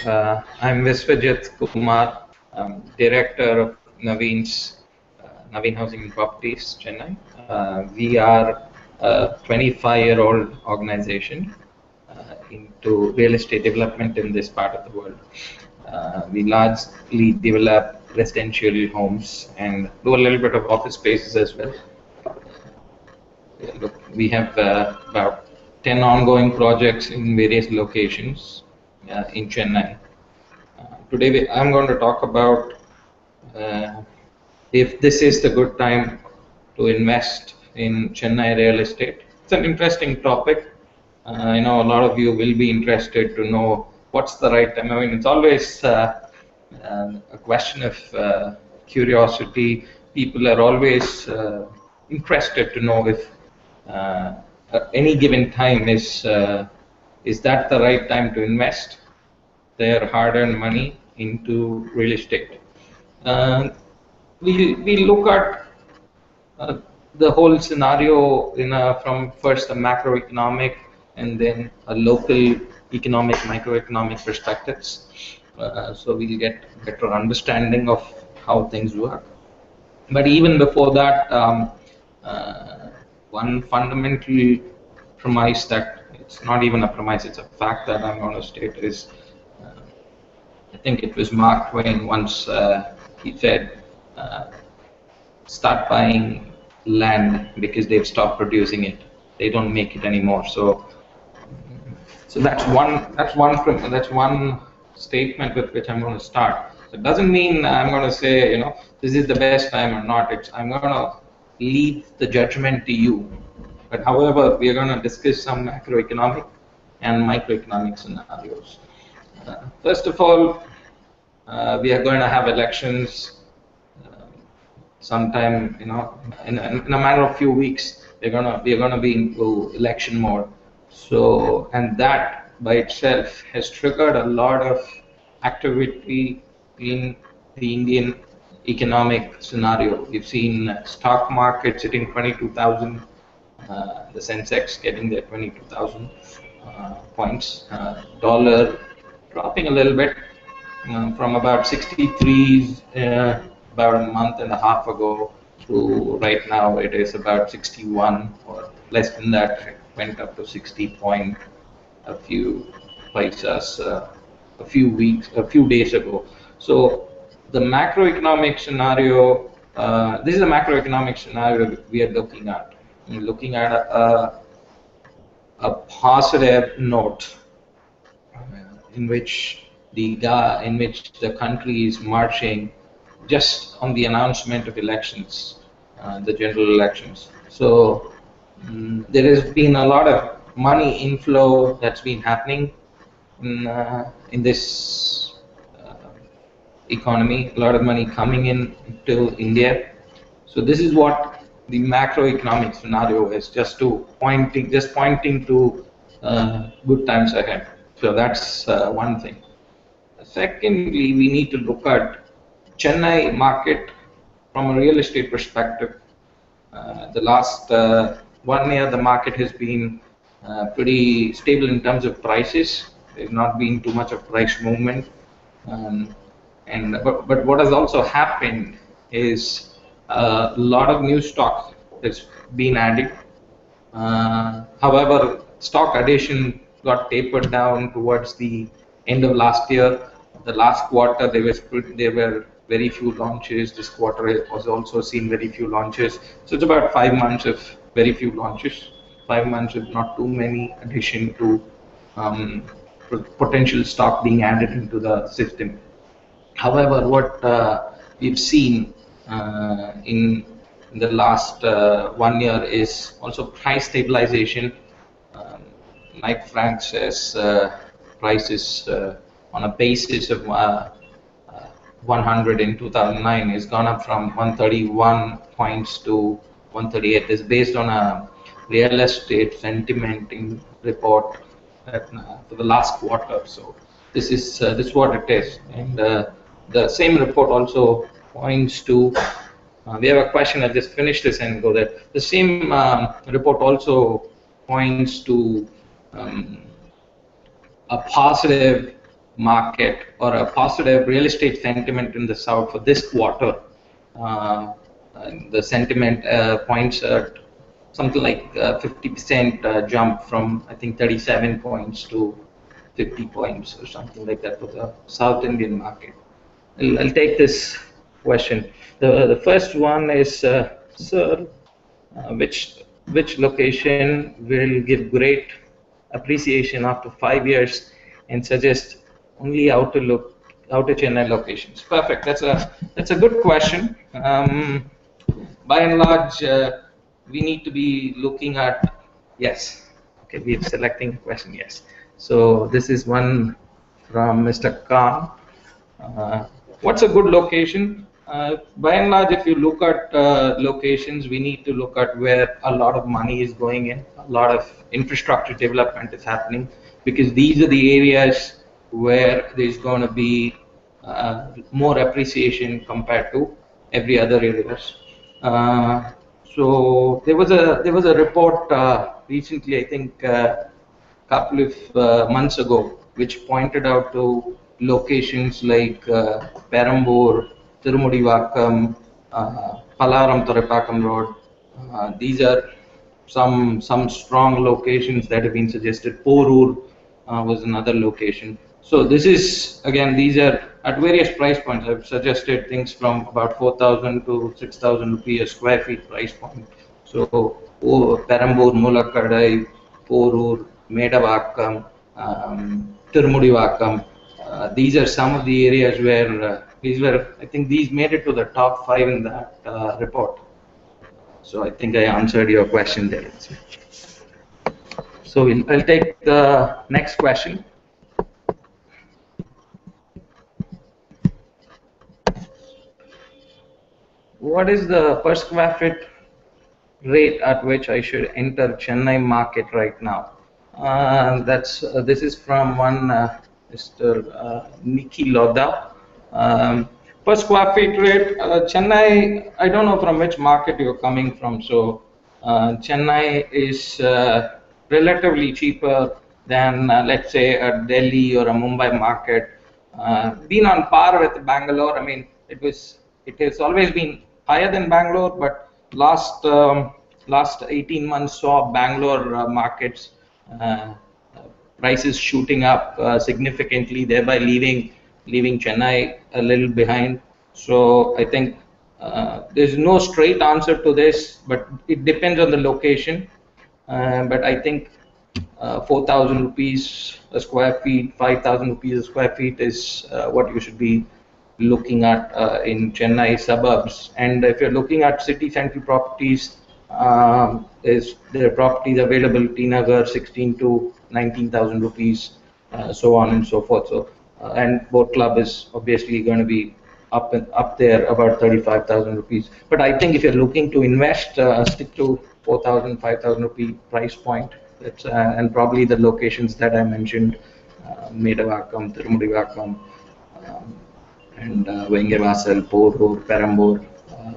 I'm Viswajith Kumar, Director of Navins, Navin Housing and Properties, Chennai. We are a 25-year-old organization into real estate development in this part of the world. We largely develop residential homes and do a little bit of office spaces as well. Look, we have about 10 ongoing projects in various locations in Chennai. Today I'm going to talk about if this is the good time to invest in Chennai real estate. It's an interesting topic. I know a lot of you will be interested to know what's the right time. I mean, it's always a question of curiosity. People are always interested to know if at any given time is that the right time to invest their hard-earned money into real estate. We look at the whole scenario from first a macroeconomic and then a local economic, microeconomic perspectives. So we'll get better understanding of how things work. But even before that, one fundamental premise that it's not even a premise, it's a fact that I'm going to state is, I think it was Mark Twain once, he said, start buying land because they've stopped producing it. They don't make it anymore. So that's one statement with which I'm going to start. It doesn't mean I'm going to say, this is the best time or not. I'm going to leave the judgment to you. But however, we are going to discuss some macroeconomic and microeconomic scenarios. First of all, we are going to have elections sometime, in a matter of few weeks. We're going to be into election mode. So, and that by itself has triggered a lot of activity in the Indian economic scenario. We've seen stock market sitting 22,000, the Sensex getting there 22,000 points, dollar dropping a little bit from about 63s about a month and a half ago to right now it is about 61 or less than that. It went up to 60 point a few paisas a few days ago. So the macroeconomic scenario, this is a macroeconomic scenario we are looking at. We're looking at a positive note in which the country is marching just on the announcement of elections, the general elections. So there has been a lot of money inflow that's been happening in this economy. A lot of money coming in to India. So this is what the macroeconomic scenario is, just pointing to good times ahead. So that's one thing. Secondly, we need to look at Chennai market from a real estate perspective. The last 1 year, the market has been pretty stable in terms of prices. There's not been too much of price movement. But what has also happened is a lot of new stock has been added. However, stock addition got tapered down towards the end of last year. The last quarter, there were very few launches. This quarter was also seen very few launches. So it's about 5 months of very few launches. 5 months of not too many addition to potential stock being added into the system. However, what we've seen in the last 1 year is also price stabilization. Like Frank says, prices on a basis of 100 in 2009 has gone up from 131 points to 138. This is based on a real estate sentimenting report for the last quarter. So this is what it is. And the same report also points to. We have a question. I'll just finish this and go there. The same report also points to a positive market or a positive real estate sentiment in the south for this quarter. The sentiment points at something like 50% jump from, I think, 37 points to 50 points or something like that for the South Indian market. I'll take this question. The first one is, sir, which location will give great appreciation after 5 years and suggest only outer Chennai locations? Perfect. That's a good question. By and large, we need to be looking at, yes. Okay, we're selecting a question. Yes. So this is one from Mr. Khan. What's a good location? By and large, if you look at locations, we need to look at where a lot of money is going in, a lot of infrastructure development is happening, because these are the areas where there's going to be more appreciation compared to every other areas. So there was a report recently, I think, couple of months ago, which pointed out to locations like Perambur, Tirumudivakkam, Palaram Thoraipakkam Road. These are some strong locations that have been suggested. Porur was another location. So this is, again, these are at various price points. I've suggested things from about 4,000 to 6,000 rupees a square feet price point. So Perambur, Mulakadai, Porur, Medavakkam, Tirumudivakkam. These are some of the areas where I think these made it to the top 5 in that report. So I think I answered your question there. So I'll take the next question. What is the per square feet rate at which I should enter Chennai market right now? This is from one Mr. Nikki Loda. Per square feet rate, Chennai, I don't know from which market you're coming from. So Chennai is relatively cheaper than, let's say, a Delhi or a Mumbai market. Been on par with Bangalore. I mean, it has always been higher than Bangalore, but last 18 months saw Bangalore markets prices shooting up significantly, thereby leaving Chennai a little behind. So I think there's no straight answer to this, but it depends on the location. But I think 4,000 rupees a square feet, 5,000 rupees a square feet is what you should be looking at in Chennai suburbs. And if you're looking at city central properties, there are properties available, T Nagar, 16 to 19,000 rupees, so on and so forth. So and Boat Club is obviously going to be up there about 35,000 rupees. But I think if you're looking to invest, stick to 4,000, 5,000 rupee price point. That's and probably the locations that I mentioned, Medavakkam, Tirumudivakkam, and Vengavasal, Porur, Perambur,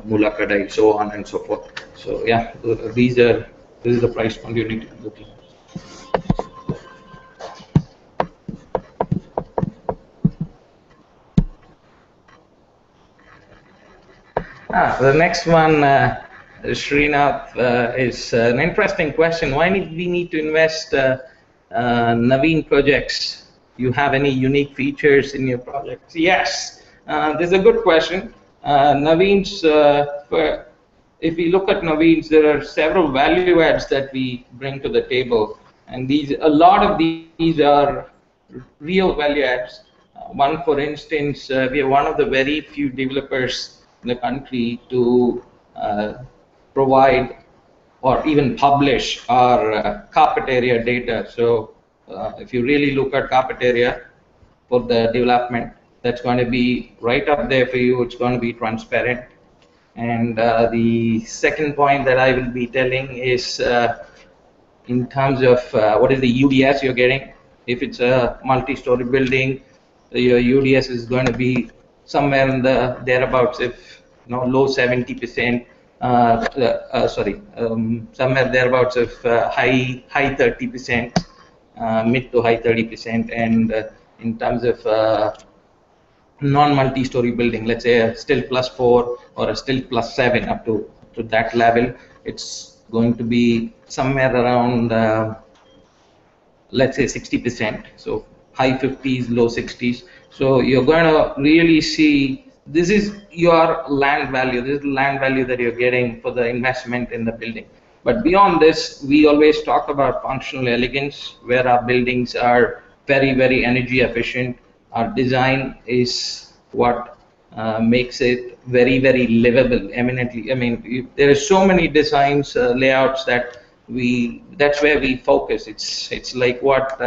Mulakadai, so on and so forth. So yeah, this is the price point you need to be looking at. The next one, Srinath, is an interesting question. Why we need to invest Navin Projects? You have any unique features in your projects? Yes, this is a good question. Navins, if we look at Navins, there are several value adds that we bring to the table, and a lot of these are real value adds. One, for instance, we are one of the very few developers in the country to provide or even publish our carpet area data. So if you really look at carpet area for the development, that's going to be right up there for you. It's going to be transparent. And the second point that I will be telling is in terms of what is the UDS you're getting. If it's a multi-story building, your UDS is going to be somewhere in the thereabouts, if low 70%, somewhere thereabouts of high 30%, mid to high 30%, and in terms of non-multi-story building, let's say a still +4 or a still +7 up to that level, it's going to be somewhere around let's say 60%. So high 50s, low 60s. So you're going to really see this is your land value. This is the land value that you're getting for the investment in the building. But beyond this, we always talk about functional elegance, where our buildings are very, very energy efficient. Our design is what makes it very, very livable, eminently. I mean, there are so many designs, layouts that that's where we focus. It's like what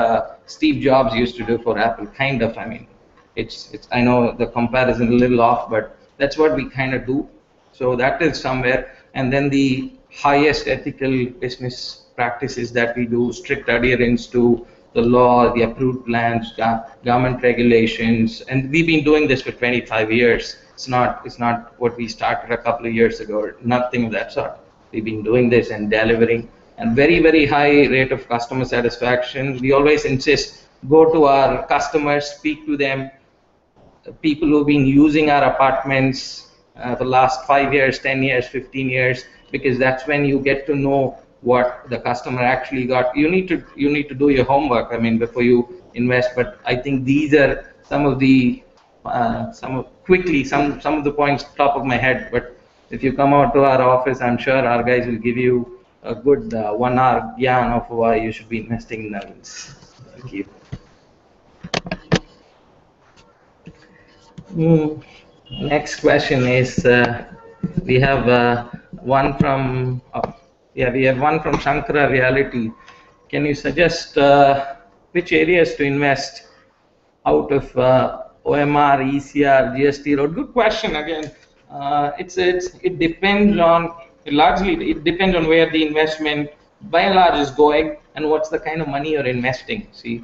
Steve Jobs used to do for Apple, kind of. I mean, it's I know the comparison a little off, but that's what we kind of do. So that is somewhere. And then the highest ethical business practices that we do, strict adherence to the law, the approved plans, government regulations, and we've been doing this for 25 years. It's not what we started a couple of years ago, or nothing of that sort. We've been doing this and delivering, and very, very high rate of customer satisfaction. We always insist, go to our customers, speak to them, people who've been using our apartments for the last 5 years, 10 years, 15 years, because that's when you get to know what the customer actually got. You need to do your homework, I mean, before you invest. But I think these are some of the some of the points top of my head. But if you come out to our office, I'm sure our guys will give you a good 1 hour yarn of why you should be investing in Navins. Thank you. Next question is we have one from Shankara Realty. Can you suggest which areas to invest out of OMR, ECR, GST road? Good question again. It depends on it depends on where the investment by and large is going and what's the kind of money you're investing. See,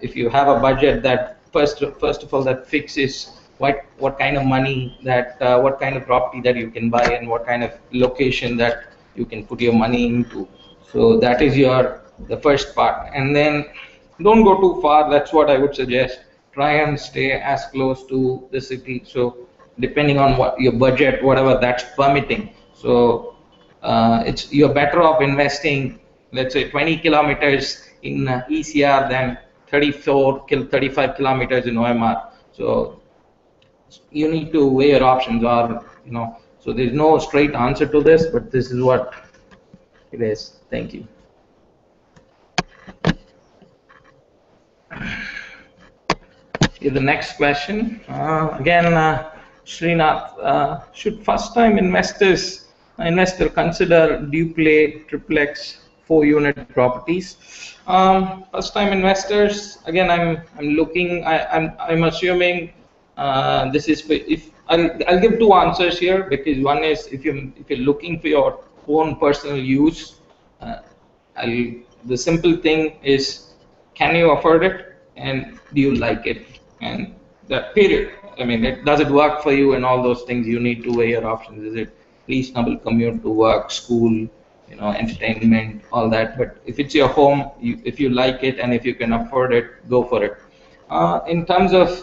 if you have a budget that first of all that fixes what kind of money that what kind of property that you can buy and what kind of location that you can put your money into. So that is the first part, and then don't go too far. That's what I would suggest. Try and stay as close to the city. So depending on what your budget, whatever that's permitting. So you're better off investing, let's say 20 kilometers in ECR than 35 kilometers in OMR. So you need to weigh your options, or so there's no straight answer to this, but this is what it is. Thank you. The next question again, Srinath, should first-time investor consider duplex, triplex, 4-unit properties? First-time investors, again, I'm assuming this is if I'll give two answers here, because one is if you're looking for your own personal use, the simple thing is, can you afford it and do you like it? And that period. I mean, does it work for you and all those things? You need to weigh your options. Is it reasonable commute to work, school, entertainment, all that? But if it's your home, if you like it and if you can afford it, go for it. In terms of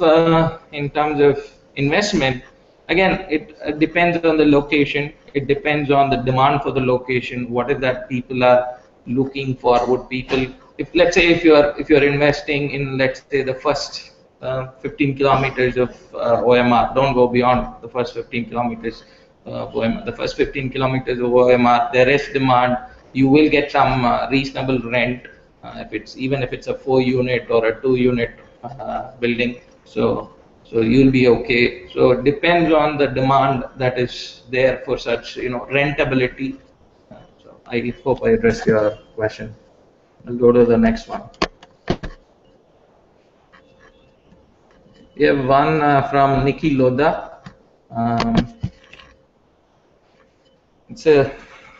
investment, again, it depends on the location. It depends on the demand for the location. What is that people are looking for? Would people, let's say if you're investing in, let's say, the first 15 kilometers of OMR, don't go beyond the first 15 kilometers of OMR. The first 15 kilometers of OMR, there is demand. You will get some reasonable rent, even if it's a 4-unit or a 2-unit building. So you'll be okay. So it depends on the demand that is there for such rentability. So I hope I addressed your question. I'll go to the next one. We have one from Nikki Loda.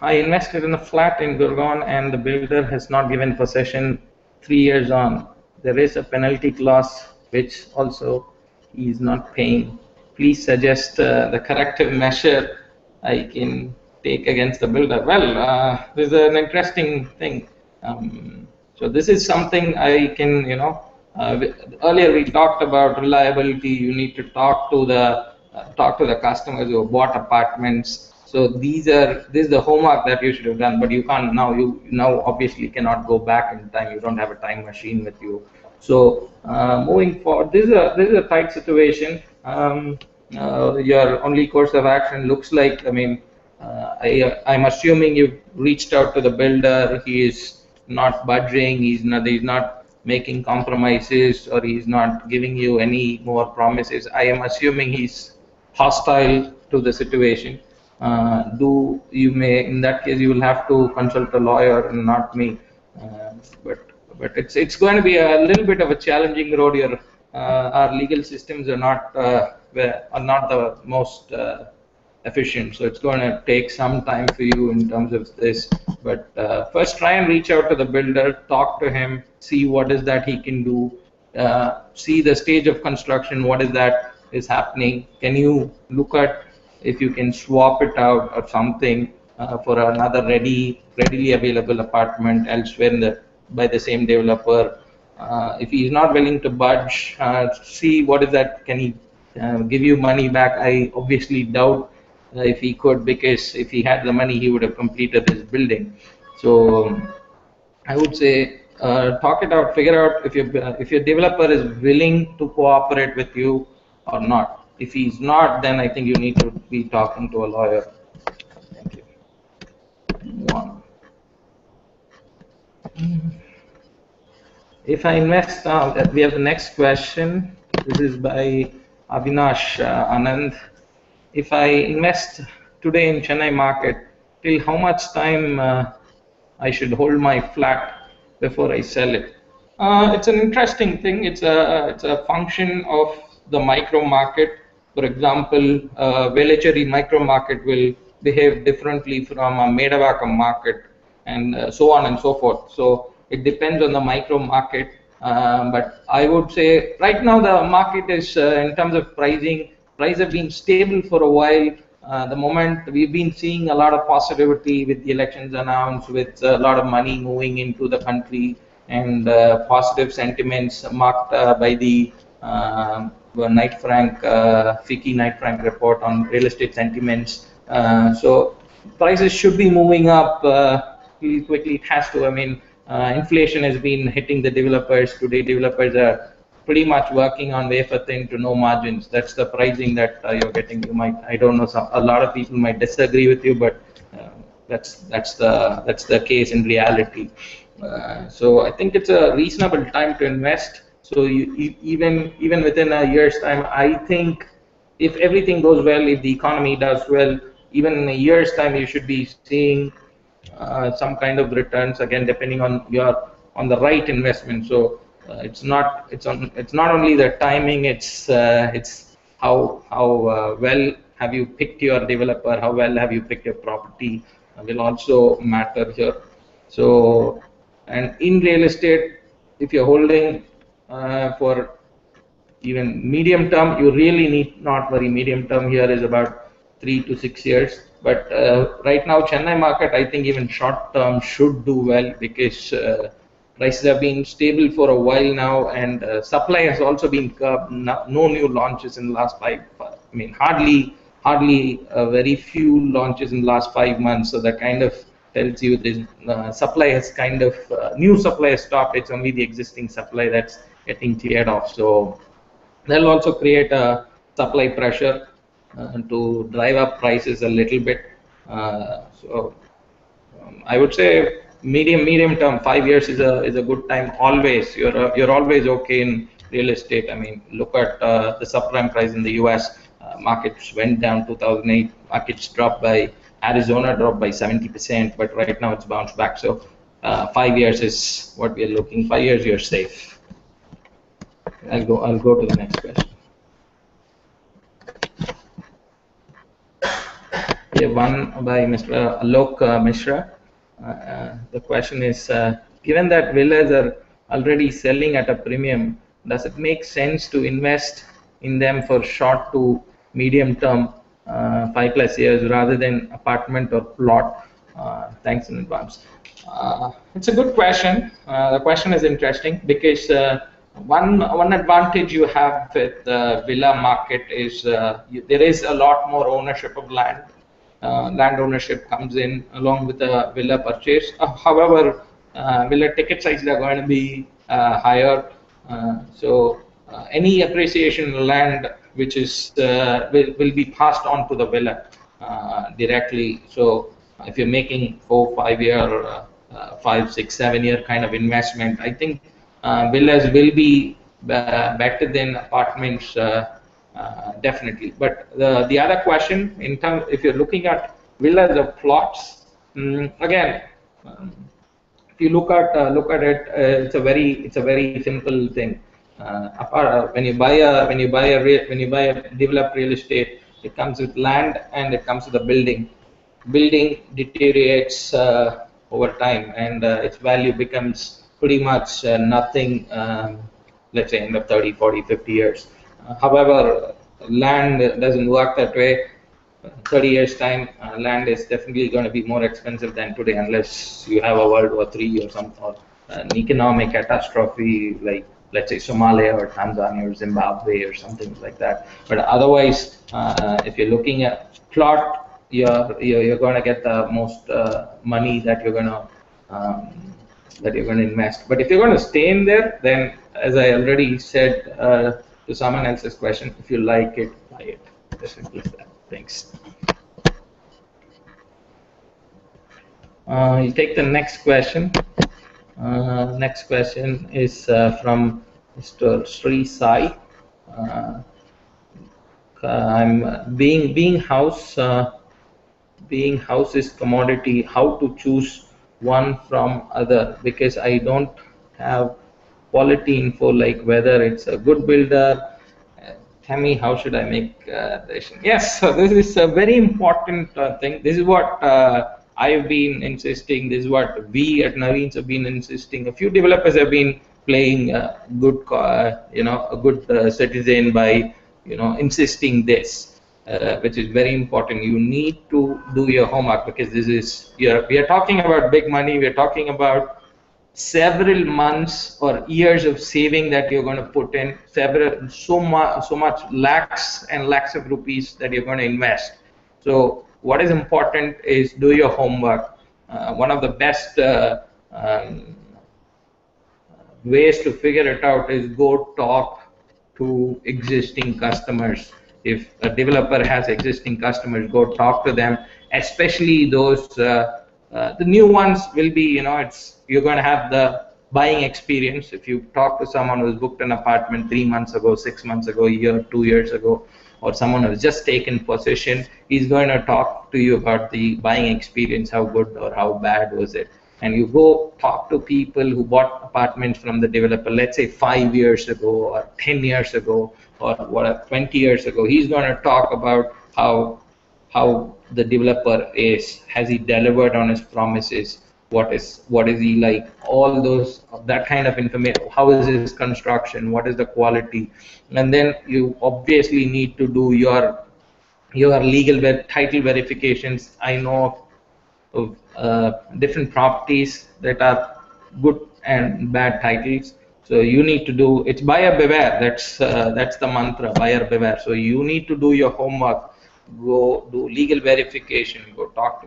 I invested in a flat in Gurgaon and the builder has not given possession 3 years on. There is a penalty clause which also he is not paying. Please suggest the corrective measure I can take against the builder. Well, this is an interesting thing. So this is something I can, Earlier we talked about reliability. You need to talk to the customers who have bought apartments. So this is the homework that you should have done, but you can't now. You now obviously cannot go back in time. You don't have a time machine with you. So moving forward, this is a tight situation. Your only course of action looks like, I mean, I'm assuming you've reached out to the builder. He is not budging. He's not making compromises, or he's not giving you any more promises. I am assuming he's hostile to the situation. Do you may in that case you will have to consult a lawyer and not me. Uh, but it's going to be a little bit of a challenging road here. Our legal systems are not the most efficient, so it's going to take some time for you in terms of this. But first, try and reach out to the builder, talk to him, see what is that he can do, see the stage of construction, what is that is happening. Can you look at if you can swap it out or something for another readily available apartment elsewhere by the same developer. If he is not willing to budge, see what is that. Can he give you money back? I obviously doubt if he could, because if he had the money, he would have completed this building. So I would say talk it out, figure out if your developer is willing to cooperate with you or not. If he's not, then I think you need to be talking to a lawyer. Thank you. One. If I invest, we have the next question. This is by Avinash Anand. If I invest today in Chennai market, till how much time I should hold my flat before I sell it? It's an interesting thing. It's a function of the micro market. For example, Velachery micro market will behave differently from a Medavakam market, and so on and so forth. So it depends on the micro market. But I would say right now the market is in terms of pricing, prices have been stable for a while. The moment we've been seeing a lot of positivity with the elections announced, with a lot of money moving into the country, and positive sentiments marked by the Knight Frank, FICCI Knight Frank report on real estate sentiments. So prices should be moving up really quickly. It has to. I mean, inflation has been hitting the developers. Today, developers are pretty much working on wafer thin to no margins. That's the pricing that you're getting. You might, I don't know, a lot of people might disagree with you, but that's the case in reality. So I think it's a reasonable time to invest. So even within a year's time, I think if everything goes well, if the economy does well, even in a year's time, you should be seeing some kind of returns, again depending on the right investment. So it's not only the timing, it's how well have you picked your developer, how well have you picked your property will also matter here. So, and in real estate, if you're holding for even medium term, you really need not worry. Medium term here is about 3 to 6 years. But right now, Chennai market, I think even short term should do well, because prices have been stable for a while now, and supply has also been curbed. No new launches in the last I mean, hardly very few launches in the last 5 months. So that kind of tells you this supply has kind of new supply has stopped. It's only the existing supply that's getting cleared off. So that'll also create a supply pressure to drive up prices a little bit. I would say medium term, 5 years is a good time. Always, you're always okay in real estate. I mean, look at the subprime price in the U.S. Markets went down 2008. Markets dropped by Arizona dropped by 70%, but right now it's bounced back. So 5 years is what we are looking. 5 years, you're safe. I'll go to the next question. We have one by Mr. Alok Mishra. The question is, given that villas are already selling at a premium, does it make sense to invest in them for short to medium term, 5+ years, rather than apartment or plot? Thanks in advance. It's a good question. The question is interesting because One advantage you have with the villa market is there is a lot more ownership of land. Land ownership comes in along with the villa purchase. However, villa ticket sizes are going to be higher. Any appreciation in land which is will be passed on to the villa directly. So if you're making 4 5 year 5 6 7 year kind of investment, I think villas will be better than apartments, definitely. But the other question, in terms, if you're looking at villas or plots, again, um, if you look at it, it's a very simple thing. When you buy a developed real estate, it comes with land and it comes with a building. Building deteriorates over time, and its value becomes pretty much nothing. Let's say in the 30, 40, 50 years. However, land doesn't work that way. 30 years time, land is definitely going to be more expensive than today, unless you have a World War III or some, or an economic catastrophe like, let's say, Somalia or Tanzania or Zimbabwe or something like that. But otherwise, if you're looking at plot, you're going to get the most money that you're going to invest. But if you're going to stay in there, then, as I already said to someone else's question, if you like it, buy it. As simple as that. Thanks. You take the next question. Next question is from Mr. Sri Sai. I'm being house is commodity. How to choose one from other? Because I don't have quality info like whether it's a good builder. Tell me, how should I make decision? Yes, so this is a very important thing. This is what I've been insisting. This is what we at Navins have been insisting. A few developers have been playing a good citizen by insisting this, which is very important. You need to do your homework, because we are talking about big money. We are talking about several months or years of saving that you're going to put in, so much lakhs and lakhs of rupees that you're going to invest. So what is important is do your homework. One of the best ways to figure it out is go talk to existing customers. If a developer has existing customers, go talk to them, especially those the new ones will be, you're going to have the buying experience. If you talk to someone who's booked an apartment 3 months ago, 6 months ago, a year, 2 years ago, or someone who's just taken possession, he's going to talk to you about the buying experience, how good or how bad was it. And you go talk to people who bought apartments from the developer, let's say 5 years ago or 10 years ago or 20 years ago. He's going to talk about how the developer is, has he delivered on his promises, what is he like, all those, that kind of information. How is his construction, what is the quality? And then you obviously need to do your legal title verifications. I know of different properties that are good and bad titles, so you need to do, it's buyer beware. That's the mantra, buyer beware. So you need to do your homework. Go do legal verification,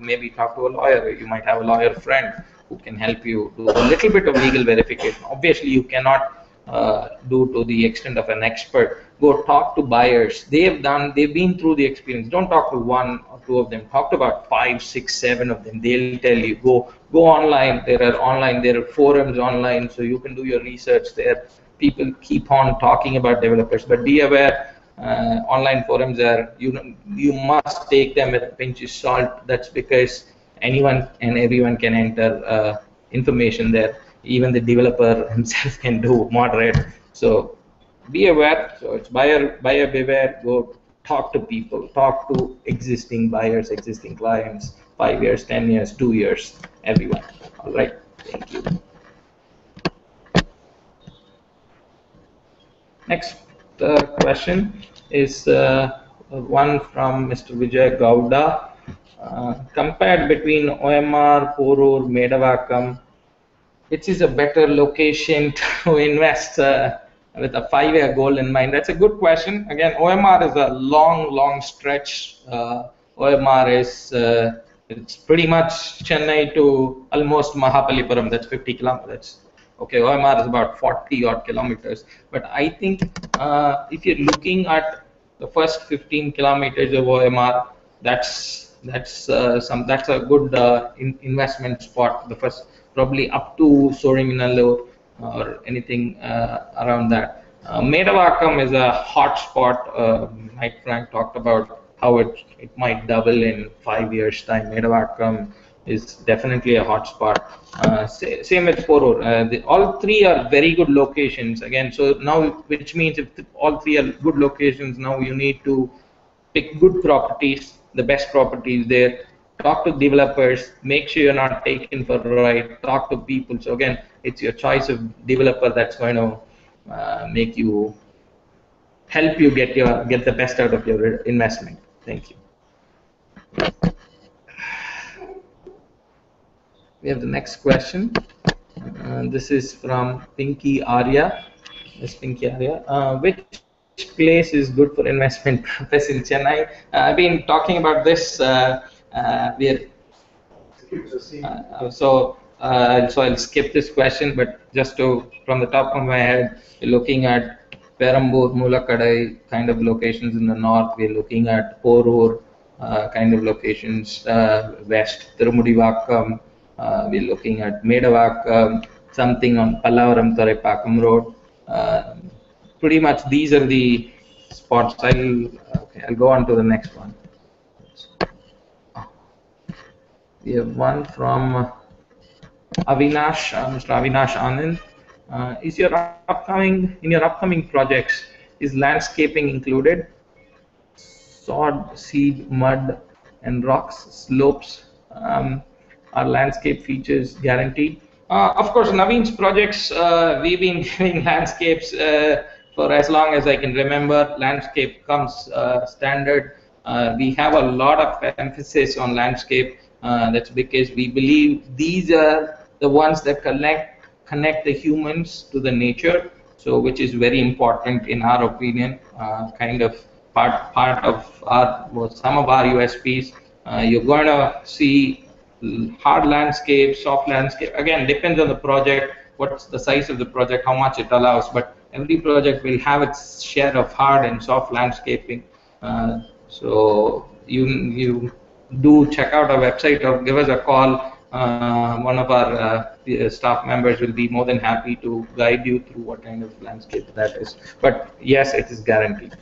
maybe talk to a lawyer. You might have a lawyer friend who can help you do a little bit of legal verification. Obviously you cannot do to the extent of an expert. Go talk to buyers. They've been through the experience. Don't talk to one or two of them, talk to about 5 6 7 of them. They'll tell you. Go online. There are forums online, so you can do your research there. People keep on talking about developers, but be aware, online forums are, you must take them with a pinch of salt. That's because anyone and everyone can enter information there. Even the developer himself can do moderate. So be aware. So it's buyer beware. Go talk to people, talk to existing buyers, existing clients, 5 years, 10 years, 2 years, everyone. All right, thank you. Next question is one from Mr. Vijay Gowda. Compared between OMR, Porur, Medavakkam, which is a better location to invest? with a 5-year goal in mind? That's a good question. Again, OMR is a long stretch. OMR is it's pretty much Chennai to almost Mahabalipuram. That's 50 kilometers. Okay, OMR is about 40 odd kilometers. But I think if you're looking at the first 15 kilometers of OMR, that's a good investment spot. The first, probably up to Soringinallur or anything around that. Medavakkam is a hot spot. Mike Frank talked about how it might double in 5 years' time. Medavakkam is definitely a hot spot. Same with Porur. All three are very good locations. Again, so now, which means if all three are good locations, now you need to pick good properties, the best properties there. Talk to developers. Make sure you're not taken for a ride. Talk to people. So again, it's your choice of developer that's going to make you help you get the best out of your investment. Thank you. We have the next question. This is from Pinky Arya. Yes, Pinky Arya. Which place is good for investment purpose in Chennai? I've been talking about this. So I'll skip this question, but just from the top of my head, we're looking at Perambur, Mulakadai kind of locations in the north. We're looking at Porur kind of locations west, Tirumudivakkam. We're looking at Medavakkam, something on Pallavaram Thoraipakkam Road. Pretty much these are the spots. I'll go on to the next one. We have one from Avinash, Mr. Avinash Anand. In your upcoming projects, is landscaping included? Sod, seed, mud, and rocks, slopes are landscape features guaranteed? Of course, Navin's projects, we've been giving landscapes for as long as I can remember. Landscape comes standard. We have a lot of emphasis on landscape. That's because we believe these are the ones that connect the humans to the nature. So, which is very important in our opinion. Kind of part of some of our USPs. You're going to see hard landscape, soft landscape. Again, depends on the project, what's the size of the project, how much it allows. But every project will have its share of hard and soft landscaping. So you do check out our website or give us a call. One of our staff members will be more than happy to guide you through what kind of landscape that is. But yes, it is guaranteed.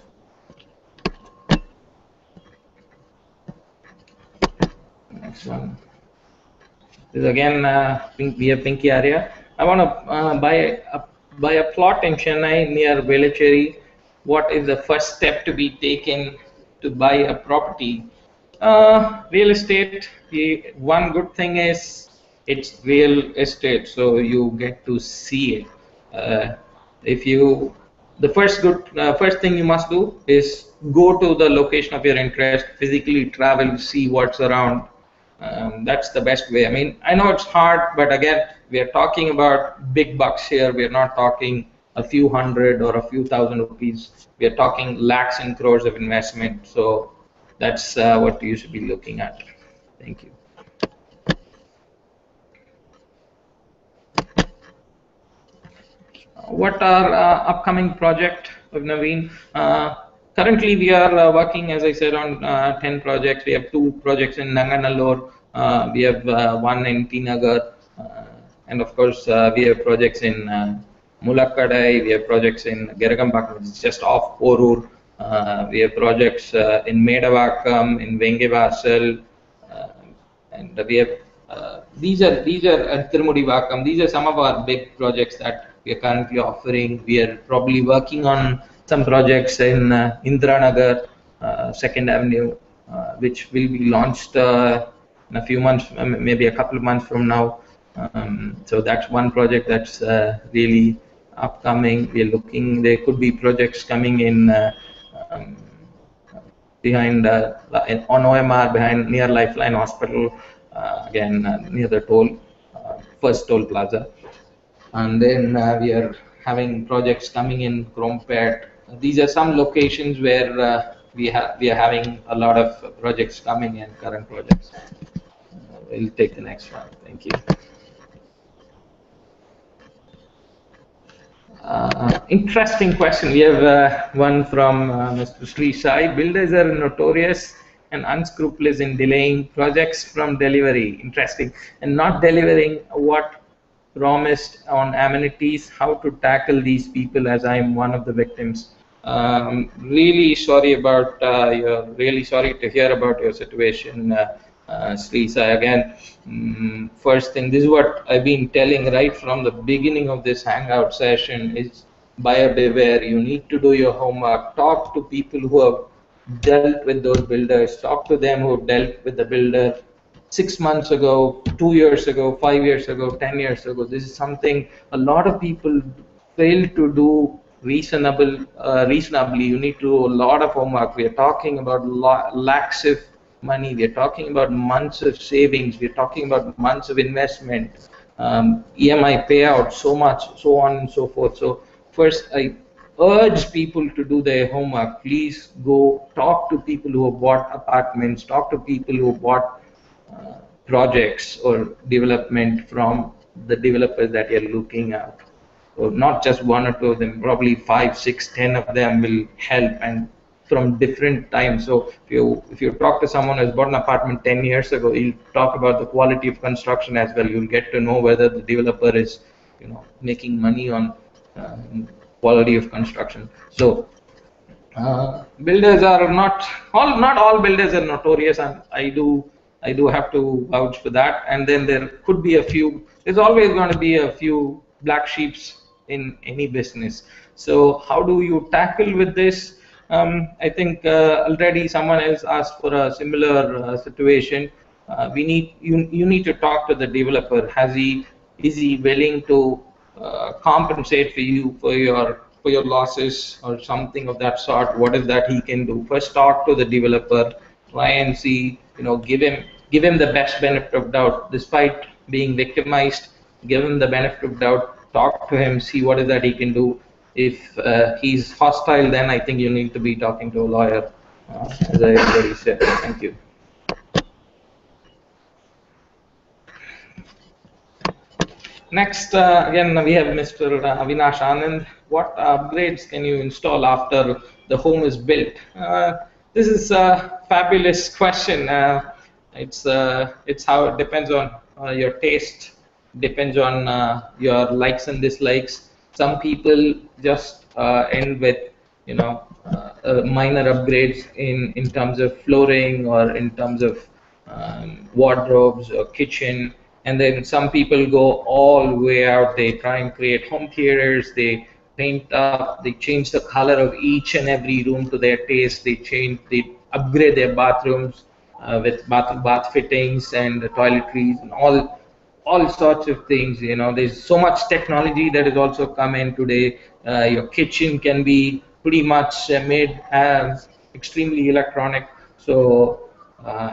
Next one. This is again we have Pinky area. I want to buy a plot in Chennai near Velachery. What is the first step to be taken to buy a property? Real estate. One good thing is it's real estate, so you get to see it. The first thing you must do is go to the location of your interest, physically travel, see what's around. That's the best way. I mean, I know it's hard, but again, we are talking about big bucks here. We are not talking a few hundred or a few thousand rupees. We are talking lakhs and crores of investment. So that's what you should be looking at. Thank you. What are upcoming project of Navin? Currently, we are working, as I said, on 10 projects. We have 2 projects in Nanganallur. We have 1 in Tinagar. And of course, we have projects in Mulakadai. We have projects in Geragampakkam, which is just off Porur. We have projects in Medavakkam, in Vengevasal. And we have, these are at Tirumudivakkam. These are some of our big projects that we are currently offering. We are probably working on some projects in Indiranagar, 2nd Avenue, which will be launched in a few months, maybe a couple of months from now. So that's one project that's really upcoming. We're looking, there could be projects coming in behind on OMR, near Lifeline Hospital, again near the toll, first toll plaza. And then we are having projects coming in Krompet. These are some locations where we are having a lot of projects coming in, current projects. We'll take the next one. Thank you. Interesting question. We have one from Mr. Sri Sai. Builders are notorious and unscrupulous in delaying projects from delivery. Interesting. And not delivering what promised on amenities. How to tackle these people, as I'm one of the victims. Really sorry about really sorry to hear about your situation, Sri Sai. Again, first thing, this is what I've been telling right from the beginning of this hangout session: is buyer beware. You need to do your homework. Talk to people who have dealt with those builders. Talk to them who have dealt with the builder 6 months ago, 2 years ago, 5 years ago, 10 years ago. This is something a lot of people fail to do reasonably. You need to do a lot of homework. We are talking about lakhs of money. We are talking about months of savings. We are talking about months of investment, EMI payout, so much, so on and so forth. So first, I urge people to do their homework. Please go talk to people who have bought apartments, talk to people who have bought projects or development from the developers that you're looking at. So not just one or two of them, probably 5, 6, 10 of them will help, and from different times. So if you talk to someone who's bought an apartment 10 years ago, you'll talk about the quality of construction as well. You'll get to know whether the developer is, making money on quality of construction. So builders are not all builders are notorious, and I do have to vouch for that. And then there could be a few. There's always going to be a few black sheeps in any business. So how do you tackle with this? I think already someone else asked for a similar situation. You need to talk to the developer. Is he willing to compensate for you for your losses or something of that sort? What is that he can do? First, talk to the developer. Try and see. Give him the best benefit of doubt, despite being victimized. Give him the benefit of doubt. Talk to him. See what is that he can do. If he's hostile, then I think you need to be talking to a lawyer, as I already said. Thank you. Next, again, we have Mr. Avinash Anand. What upgrades can you install after the home is built? This is a fabulous question. It's how it depends on your taste, depends on your likes and dislikes. Some people just end with minor upgrades in terms of flooring or in terms of wardrobes or kitchen. And then some people go all the way out. They try and create home theaters. They paint up. They change the color of each and every room to their taste. They upgrade their bathrooms with bath fittings and toiletries and all sorts of things. There's so much technology that has also come in today. Your kitchen can be pretty much made as extremely electronic. So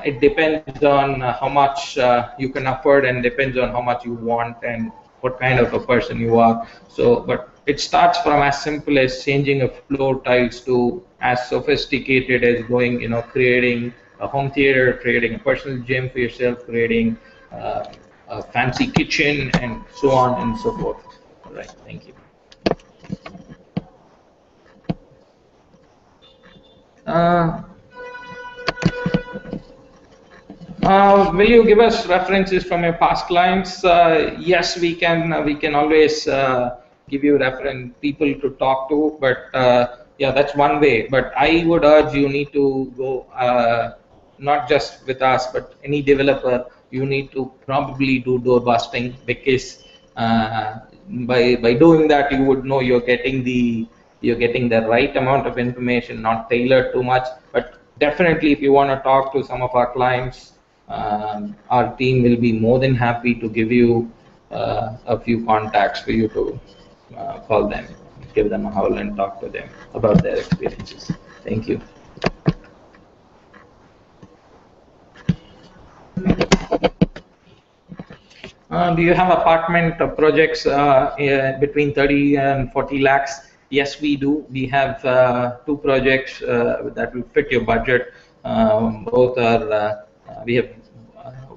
it depends on how much you can afford, and depends on how much you want and what kind of a person you are. So, but it starts from as simple as changing a floor tiles to as sophisticated as creating a home theater, creating a personal gym for yourself, creating a fancy kitchen, and so on and so forth. All right, thank you. Will you give us references from your past clients? Yes, we can. We can always give you reference people to talk to. But yeah, that's one way. But I would urge you need to go not just with us, but any developer. You need to probably do door busting, because by doing that, you would know you're getting the right amount of information, not tailored too much. But definitely, if you want to talk to some of our clients, our team will be more than happy to give you a few contacts for you to call them, give them a howl, and talk to them about their experiences. Thank you. Do you have apartment projects between 30 and 40 lakhs? Yes, we do. We have two projects that will fit your budget. Both are, we have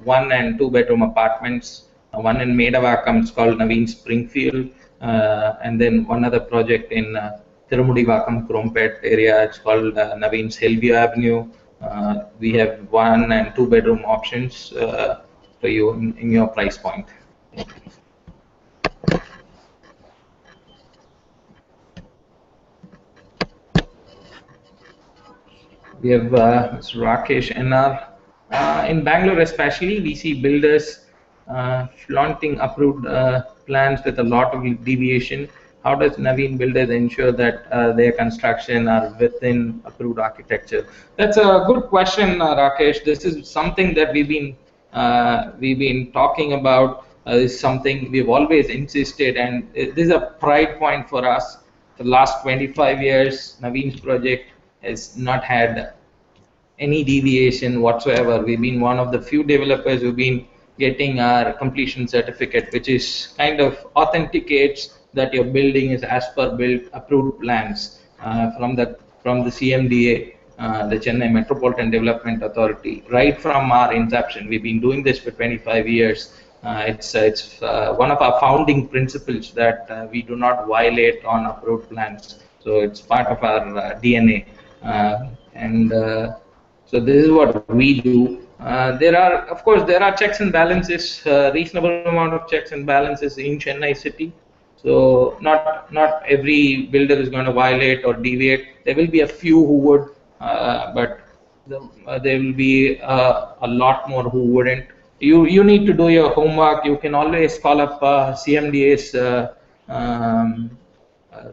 one and two bedroom apartments. One in Medavakam is called Navin Springfield, and then one other project in Tirumudivakam, Krompet area. It's called Navin's Hillview Avenue. We have one and two bedroom options for you in your price point. We have Mr. Rakesh NR. In Bangalore especially, we see builders flaunting approved plans with a lot of deviation. How does Navin Builders ensure that their construction are within approved architecture? That's a good question, Rakesh. This is something that we've been talking about. Is something we've always insisted, and this is a pride point for us. The last 25 years, Navin's project has not had any deviation whatsoever. We've been one of the few developers who've been getting our completion certificate, which is kind of authenticates that your building is as per built approved plans from the CMDA, the Chennai Metropolitan Development Authority. Right from our inception, we've been doing this for 25 years. It's one of our founding principles that we do not violate on approved plans. So it's part of our DNA. And so this is what we do. Of course, there are checks and balances, reasonable amount of checks and balances in Chennai city. So not every builder is going to violate or deviate. There will be a few who would, but there will be a lot more who wouldn't. You need to do your homework. You can always call up CMDA's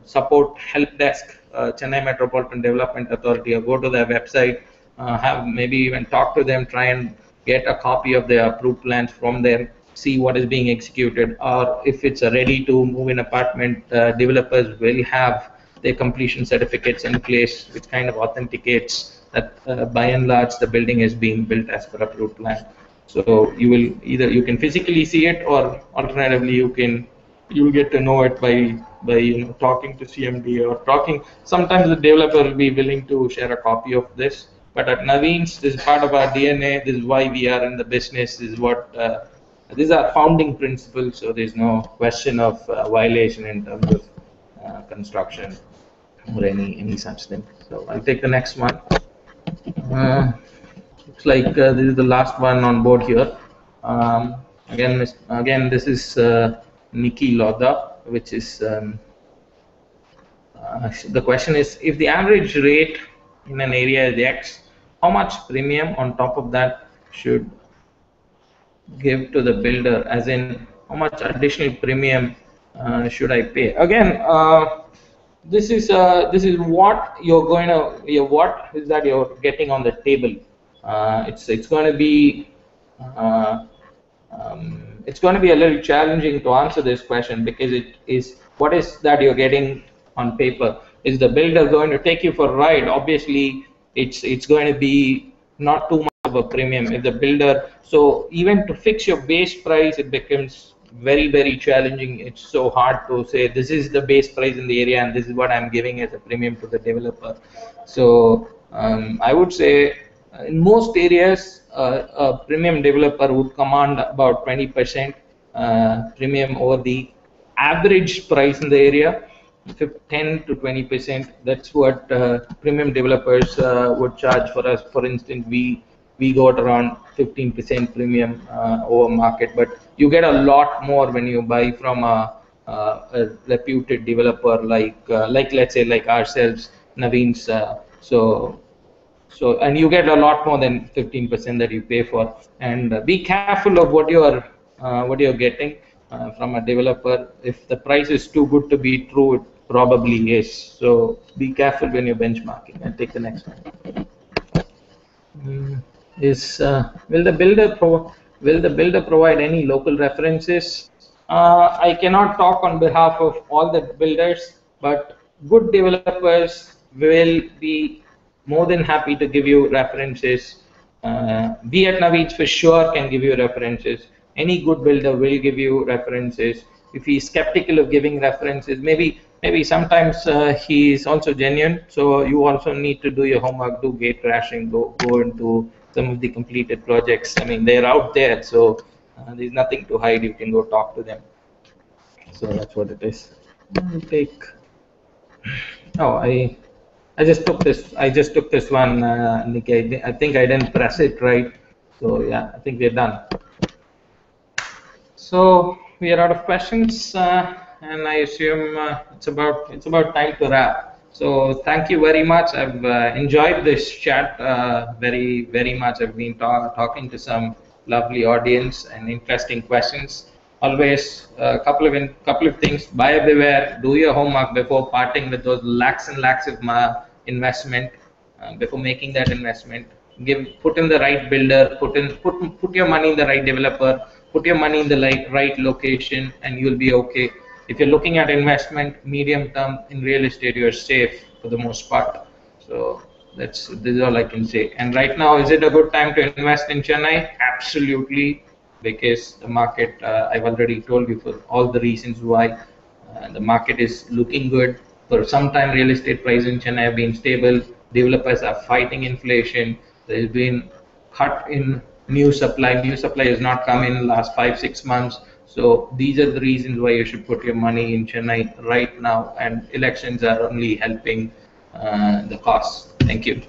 support help desk, Chennai Metropolitan Development Authority, or go to their website, have maybe even talk to them, try and get a copy of their approved plans from them, see what is being executed, or if it's a ready to move in apartment, developers will have their completion certificates in place, which kind of authenticates that by and large the building is being built as per approved plan. So you can physically see it, or alternatively you'll get to know it by talking to CMD or talking. Sometimes the developer will be willing to share a copy of this. But at Navins, this is part of our DNA. This is why we are in the business. This is what these are founding principles. So there's no question of violation in terms of construction or any such thing. So I'll take the next one. Looks like this is the last one on board here. Again, this is Nikki Loda, which is the question is, if the average rate in an area is X, how much premium on top of that should give to the builder? As in, how much additional premium should I pay? Again, this is what what is that you're getting on the table. It's going to be a little challenging to answer this question, because it is what is that you're getting on paper. Is the builder going to take you for a ride? Obviously, it's going to be not too much of a premium. If the builder, so even to fix your base price, it becomes very challenging. It's so hard to say this is the base price in the area and this is what I'm giving as a premium to the developer. So I would say in most areas, a premium developer would command about 20% premium over the average price in the area. 10 to 20%. That's what premium developers would charge for us. For instance, we got around 15% premium over market, but you get a lot more when you buy from a reputed developer like let's say like ourselves, Navins. So and you get a lot more than 15% that you pay for. And be careful of what you're getting from a developer. If the price is too good to be true, it probably is. So be careful when you're benchmarking. I'll take the next one. Will the builder provide any local references? I cannot talk on behalf of all the builders, but good developers will be more than happy to give you references. We at Navins for sure can give you references. Any good builder will give you references. If he's skeptical of giving references, maybe sometimes he is also genuine. So you also need to do your homework, do gate crashing, go into some of the completed projects. I mean, they're out there, so there's nothing to hide. You can go talk to them. So that's what it is. I'll take. Oh, I just took this. I just took this one, Nikki. I think I didn't press it right. So yeah, I think we're done. So we are out of questions, and I assume it's about time to wrap. So thank you very much. I've enjoyed this chat very much. I've been talking to some lovely audience and interesting questions. Always a couple of things. Buyer beware. Do your homework before parting with those lakhs and lakhs of investment. Before making that investment, put in the right builder, put your money in the right developer, put your money in the right location, and you'll be okay. If you're looking at investment medium term in real estate, you're safe for the most part. So this is all I can say. And right now, is it a good time to invest in Chennai? Absolutely, because the market, I've already told you for all the reasons why. The market is looking good. For some time, real estate prices in Chennai have been stable. Developers are fighting inflation. There's been cut in new supply. New supply has not come in the last 5 6 months. So these are the reasons why you should put your money in Chennai right now. And elections are only helping the cause. Thank you.